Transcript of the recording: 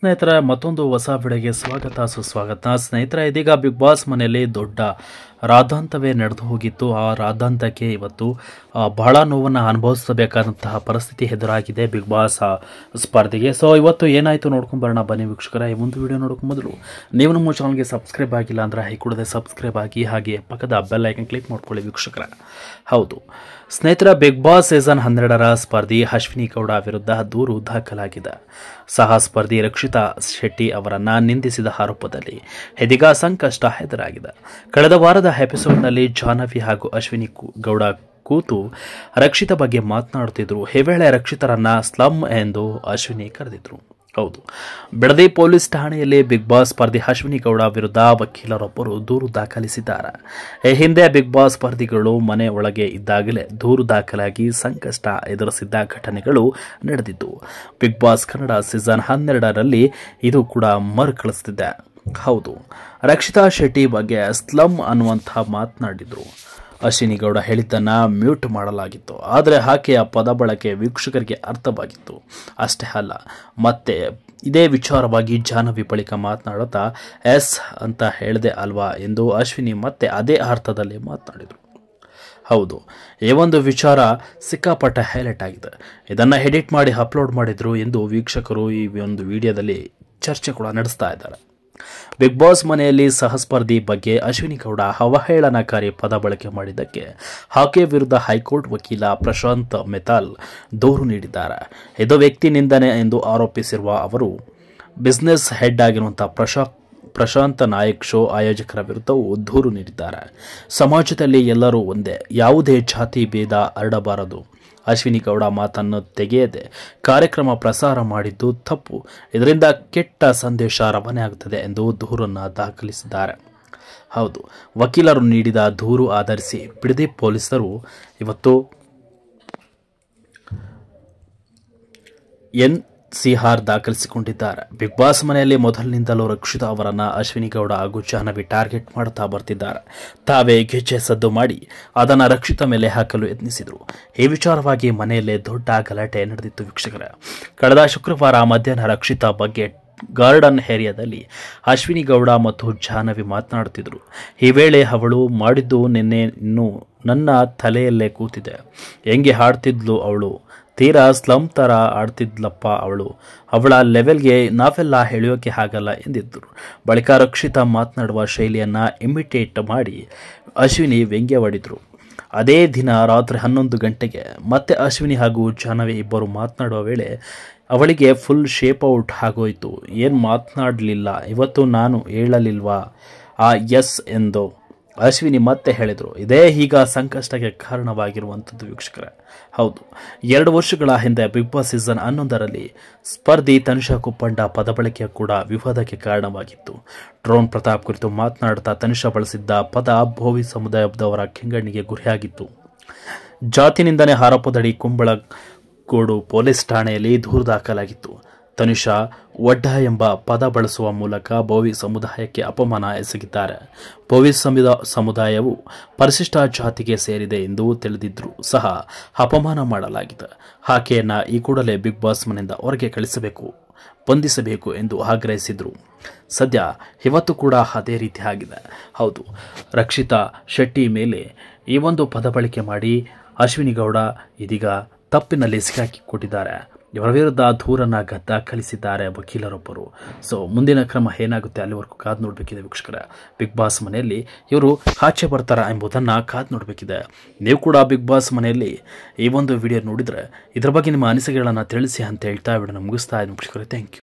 ಸ್ನೇಹಿತರೆ, ಮತ್ತೊಂದು ಹೊಸ ವಿಡಿಯೋಗೆ ಸ್ವಾಗತ ಸುಸ್ವಾಗತ. ಸ್ನೇಹಿತರೆ, ಇದೀಗ ಬಿಗ್ ಬಾಸ್ ಮನೆಯಲ್ಲಿ ದೊಡ್ಡ ರಾದ್ಧಾಂತವೇ ನಡೆದು ಹೋಗಿತ್ತು. ಆ ರಾದ್ಧಾಂತಕ್ಕೆ ಇವತ್ತು ಬಹಳ ನೋವನ್ನು ಅನುಭವಿಸಬೇಕಾದಂತಹ ಪರಿಸ್ಥಿತಿ ಎದುರಾಗಿದೆ ಬಿಗ್ ಬಾಸ್ ಸ್ಪರ್ಧೆಗೆ. ಸೊ ಇವತ್ತು ಏನಾಯಿತು ನೋಡ್ಕೊಂಬರೋಣ ಬನ್ನಿ ವೀಕ್ಷಕರ. ಈ ಒಂದು ವಿಡಿಯೋ ನೋಡ್ಕೊಂಡು ಮೊದಲು ನೀವು ನಮ್ಮ ಚಾನಲ್ಗೆ ಸಬ್ಸ್ಕ್ರೈಬ್ ಆಗಿಲ್ಲ ಅಂದರೆ ಕೂಡಲೇ ಸಬ್ಸ್ಕ್ರೈಬ್ ಆಗಿ, ಹಾಗೆ ಪಕ್ಕದ ಬೆಲ್ ಐಕನ್ ಕ್ಲಿಕ್ ಮಾಡ್ಕೊಳ್ಳಿ ವೀಕ್ಷಕರ. ಹೌದು ಸ್ನೇಹಿತರ, ಬಿಗ್ ಬಾಸ್ ಸೀಸನ್ 12ರ ಸ್ಪರ್ಧಿ ಅಶ್ವಿನಿ ಗೌಡ ವಿರುದ್ಧ ದೂರು ದಾಖಲಾಗಿದೆ. ಸಹ ಸ್ಪರ್ಧಿ ರಕ್ಷಿತಾ ಶೆಟ್ಟಿ ಅವರನ್ನ ನಿಂದಿಸಿದ ಆರೋಪದಲ್ಲಿ ಇದೀಗ ಸಂಕಷ್ಟ ಎದುರಾಗಿದೆ. ಕಳೆದ ವಾರದ ಎಪಿಸೋಡ್ನಲ್ಲಿ ಜಾಹ್ನವಿ ಹಾಗೂ ಅಶ್ವಿನಿ ಗೌಡ ಕೂತು ರಕ್ಷಿತಾ ಬಗ್ಗೆ ಮಾತನಾಡುತ್ತಿದ್ರು. ಈ ವೇಳೆ ರಕ್ಷಿತರನ್ನ ಸ್ಲಮ್ ಎಂದು ಅಶ್ವಿನಿ ಕರೆದಿದ್ರು. ಹೌದು, ಬಿಡದಿ ಪೊಲೀಸ್ ಠಾಣೆಯಲ್ಲಿ ಬಿಗ್ ಬಾಸ್ ಸ್ಪರ್ಧಿ ಅಶ್ವಿನಿ ಗೌಡ ವಿರುದ್ಧ ವಕೀಲರೊಬ್ಬರು ದೂರು ದಾಖಲಿಸಿದ್ದಾರೆ. ಈ ಹಿಂದೆ ಬಿಗ್ ಬಾಸ್ ಸ್ಪರ್ಧಿಗಳು ಮನೆ ಒಳಗೆ ಇದ್ದಾಗಲೇ ದೂರು ದಾಖಲಾಗಿ ಸಂಕಷ್ಟ ಎದುರಿಸಿದ್ದ ಘಟನೆಗಳು ನಡೆದಿದ್ದು. ಬಿಗ್ ಬಾಸ್ ಕನ್ನಡ ಸೀಸನ್ 12ರಲ್ಲಿ ಇದು ಕೂಡ ಮರುಕಳಿಸುತ್ತಿದೆ. ಹೌದು, ರಕ್ಷಿತಾ ಶೆಟ್ಟಿ ಬಗ್ಗೆ ಸ್ಲಮ್ ಅನ್ನುವಂಥ ಮಾತನಾಡಿದ್ರು. ಅಶ್ವಿನಿ ಗೌಡ ಹೇಳಿದ್ದನ್ನು ಮ್ಯೂಟ್ ಮಾಡಲಾಗಿತ್ತು. ಆದರೆ ಆಕೆಯ ಪದ ಬಳಕೆ ವೀಕ್ಷಕರಿಗೆ ಅರ್ಥವಾಗಿತ್ತು. ಅಷ್ಟೇ ಅಲ್ಲ, ಮತ್ತೆ ಇದೇ ವಿಚಾರವಾಗಿ ಜಾಹ್ನವಿ ಬಳಿಕ ಮಾತನಾಡುತ್ತಾ ಎಸ್ ಅಂತ ಹೇಳಿದೆ ಅಲ್ವಾ ಎಂದು ಅಶ್ವಿನಿ ಮತ್ತೆ ಅದೇ ಅರ್ಥದಲ್ಲಿ ಮಾತನಾಡಿದರು. ಹೌದು, ಈ ಒಂದು ವಿಚಾರ ಸಿಕ್ಕಾಪಟ್ಟೆ ಹೈಲೈಟ್ ಆಗಿದೆ. ಇದನ್ನು ಎಡಿಟ್ ಮಾಡಿ ಅಪ್ಲೋಡ್ ಮಾಡಿದ್ರು ಎಂದು ವೀಕ್ಷಕರು ಈ ಒಂದು ವಿಡಿಯೋದಲ್ಲಿ ಚರ್ಚೆ ಕೂಡ ನಡೆಸ್ತಾ ಇದ್ದಾರೆ. ಬಿಗ್ ಬಾಸ್ ಮನೆಯಲ್ಲಿ ಸಹಸ್ಪರ್ಧಿ ಬಗ್ಗೆ ಅಶ್ವಿನಿ ಗೌಡ ಅವಹೇಳನಕಾರಿ ಪದ ಬಳಕೆ ಮಾಡಿದ್ದಕ್ಕೆ ಆಕೆ ವಿರುದ್ಧ ಹೈಕೋರ್ಟ್ ವಕೀಲ ಪ್ರಶಾಂತ್ ಮೆತಾಲ್ ದೂರು ನೀಡಿದ್ದಾರೆ. ಇದು ವ್ಯಕ್ತಿ ನಿಂದನೆ ಎಂದು ಆರೋಪಿಸಿರುವ ಅವರು ಬಿಸ್ನೆಸ್ ಹೆಡ್ ಆಗಿರುವಂತಹ ಪ್ರಶಾಂತ್ ನಾಯಕ್ ಶೋ ಆಯೋಜಕರ ವಿರುದ್ಧವೂ ದೂರು ನೀಡಿದ್ದಾರೆ. ಸಮಾಜದಲ್ಲಿ ಎಲ್ಲರೂ ಒಂದೇ, ಯಾವುದೇ ಜಾತಿ ಭೇದ ಹರಡಬಾರದು. ಅಶ್ವಿನಿ ಗೌಡ ಮಾತನ್ನು ತೆಗೆಯದೆ ಕಾರ್ಯಕ್ರಮ ಪ್ರಸಾರ ಮಾಡಿದ್ದು ತಪ್ಪು. ಇದರಿಂದ ಕೆಟ್ಟ ಸಂದೇಶ ರವಾನೆ ಆಗುತ್ತದೆ ಎಂದು ದೂರನ್ನು ದಾಖಲಿಸಿದ್ದಾರೆ. ಹೌದು, ವಕೀಲರು ನೀಡಿದ ದೂರು ಆಧರಿಸಿ ಬಿಡದಿ ಪೊಲೀಸರು ಇವತ್ತು NCR ದಾಖಲಿಸಿಕೊಂಡಿದ್ದಾರೆ. ಬಿಗ್ ಬಾಸ್ ಮನೆಯಲ್ಲಿ ಮೊದಲಿನಿಂದಲೂ ರಕ್ಷಿತಾ ಅವರನ್ನ ಅಶ್ವಿನಿ ಗೌಡ ಹಾಗೂ ಜಾಹ್ನವಿ ಟಾರ್ಗೆಟ್ ಮಾಡುತ್ತಾ ಬರ್ತಿದ್ದಾರೆ. ತಾವೇ ಗೆಜ್ಜೆ ಸದ್ದು ಮಾಡಿ ಅದನ್ನು ರಕ್ಷಿತಾ ಮೇಲೆ ಹಾಕಲು ಯತ್ನಿಸಿದರು. ಈ ವಿಚಾರವಾಗಿ ಮನೆಯಲ್ಲೇ ದೊಡ್ಡ ಗಲಾಟೆ ನಡೆದಿತ್ತು ವೀಕ್ಷಕರೇ. ಕಳೆದ ಶುಕ್ರವಾರ ಮಧ್ಯಾಹ್ನ ರಕ್ಷಿತಾ ಬಗ್ಗೆ ಗಾರ್ಡನ್ ಏರಿಯಾದಲ್ಲಿ ಅಶ್ವಿನಿ ಗೌಡ ಮತ್ತು ಜಾಹ್ನವಿ ಮಾತನಾಡುತ್ತಿದ್ದರು. ಈ ವೇಳೆ ಅವಳು ಮಾಡಿದ್ದು ನಿನ್ನೆ ಇನ್ನೂ ನನ್ನ ತಲೆಯಲ್ಲೇ ಕೂತಿದೆ. ಹೆಂಗೆ ಹಾಡ್ತಿದ್ಲು ಅವಳು, ತೀರಾ ಸ್ಲಮ್ ಥರ ಆಡ್ತಿದ್ಲಪ್ಪ ಅವಳ ಲೆವೆಲ್ಗೆ ನಾವೆಲ್ಲ ಎಳೆಯೋಕೆ ಆಗಲ್ಲ ಎಂದಿದ್ದರು. ಬಳಿಕ ರಕ್ಷಿತಾ ಮಾತನಾಡುವ ಶೈಲಿಯನ್ನು ಇಮಿಟೇಟ್ ಮಾಡಿ ಅಶ್ವಿನಿ ವ್ಯಂಗ್ಯವಾಡಿದರು. ಅದೇ ದಿನ ರಾತ್ರಿ 11 ಗಂಟೆಗೆ ಮತ್ತೆ ಅಶ್ವಿನಿ ಹಾಗೂ ಜಾಹ್ನವಿ ಇಬ್ಬರು ಮಾತನಾಡುವ ವೇಳೆ ಅವಳಿಗೆ ಫುಲ್ ಶೇಪ್ ಔಟ್ ಆಗೋಯ್ತು. ಏನು ಮಾತನಾಡಲಿಲ್ಲ ಇವತ್ತು, ನಾನು ಹೇಳಲಿಲ್ವಾ ಆ ಎಸ್ ಎಂದು ಅಶ್ವಿನಿ ಮತ್ತೆ ಹೇಳಿದರು. ಇದೇ ಈಗ ಸಂಕಷ್ಟಕ್ಕೆ ಕಾರಣವಾಗಿರುವಂಥದ್ದು ವೀಕ್ಷಕರೇ. ಹೌದು, 2 ವರ್ಷಗಳ ಹಿಂದೆ ಬಿಗ್ ಬಾಸ್ ಸೀಸನ್ 11ರಲ್ಲಿ ಸ್ಪರ್ಧಿ ತನಿಷಾ ಕುಪ್ಪಂಡ ಪದ ಬಳಕೆ ಕೂಡ ವಿವಾದಕ್ಕೆ ಕಾರಣವಾಗಿತ್ತು. ಡ್ರೋನ್ ಪ್ರತಾಪ್ ಕುರಿತು ಮಾತನಾಡುತ್ತಾ ತನಿಷಾ ಬಳಸಿದ್ದ ಪದ ಭೋವಿ ಸಮುದಾಯದವರ ಕೆಂಗಣ್ಣಿಗೆ ಗುರಿಯಾಗಿತ್ತು. ಜಾತಿ ನಿಂದನೆ ಆರೋಪದಡಿ ಕುಂಬಳಗೋಡು ಪೊಲೀಸ್ ಠಾಣೆಯಲ್ಲಿ ದೂರು ದಾಖಲಾಗಿತ್ತು. ತನಿಷಾ ಒಡ್ಡ ಎಂಬ ಪದ ಬಳಸುವ ಮೂಲಕ ಭೋವಿ ಸಮುದಾಯಕ್ಕೆ ಅಪಮಾನ ಎಸಗಿದ್ದಾರೆ. ಭೋವಿ ಸಮುದಾಯವು ಪರಿಶಿಷ್ಟ ಜಾತಿಗೆ ಸೇರಿದೆ ಎಂದು ತಿಳಿದಿದ್ರೂ ಸಹ ಅಪಮಾನ ಮಾಡಲಾಗಿದೆ. ಆಕೆಯನ್ನ ಈ ಕೂಡಲೇ ಬಿಗ್ ಬಾಸ್ ಮನೆಯಿಂದ ಹೊರಗೆ ಕಳಿಸಬೇಕು, ಬಂಧಿಸಬೇಕು ಎಂದು ಆಗ್ರಹಿಸಿದ್ರು. ಸದ್ಯ ಇವತ್ತು ಕೂಡ ಅದೇ ರೀತಿ ಆಗಿದೆ. ಹೌದು, ರಕ್ಷಿತಾ ಶೆಟ್ಟಿ ಮೇಲೆ ಈ ಒಂದು ಪದ ಬಳಕೆ ಮಾಡಿ ಅಶ್ವಿನಿ ಗೌಡ ಇದೀಗ ತಪ್ಪಿನಲ್ಲಿ ಸಿಕ್ಕಾಕಿಕೊಂಡಿದ್ದಾರೆ. ಇವರ ವಿರುದ್ಧ ದೂರನ್ನು ದಾಖಲಿಸಿದ್ದಾರೆ ವಕೀಲರೊಬ್ಬರು. ಸೊ ಮುಂದಿನ ಕ್ರಮ ಏನಾಗುತ್ತೆ ಅಲ್ಲಿವರೆಗೂ ಕಾದು ನೋಡಬೇಕಿದೆ ವೀಕ್ಷಕರೇ. ಬಿಗ್ ಬಾಸ್ ಮನೆಯಲ್ಲಿ ಇವರು ಆಚೆ ಬರ್ತಾರಾ ಎಂಬುದನ್ನು ಕಾದು ನೋಡಬೇಕಿದೆ. ನೀವು ಕೂಡ ಬಿಗ್ ಬಾಸ್ ಮನೆಯಲ್ಲಿ ಈ ಒಂದು ವಿಡಿಯೋ ನೋಡಿದರೆ ಇದರ ಬಗ್ಗೆ ನಿಮ್ಮ ಅನಿಸಿಕೆಗಳನ್ನು ತಿಳಿಸಿ ಅಂತ ಹೇಳ್ತಾ ವಿಡಿಯೋನ ಮುಗಿಸ್ತಾ ಇದ್ದೀನಿ ವೀಕ್ಷಕರೇ. Thank you.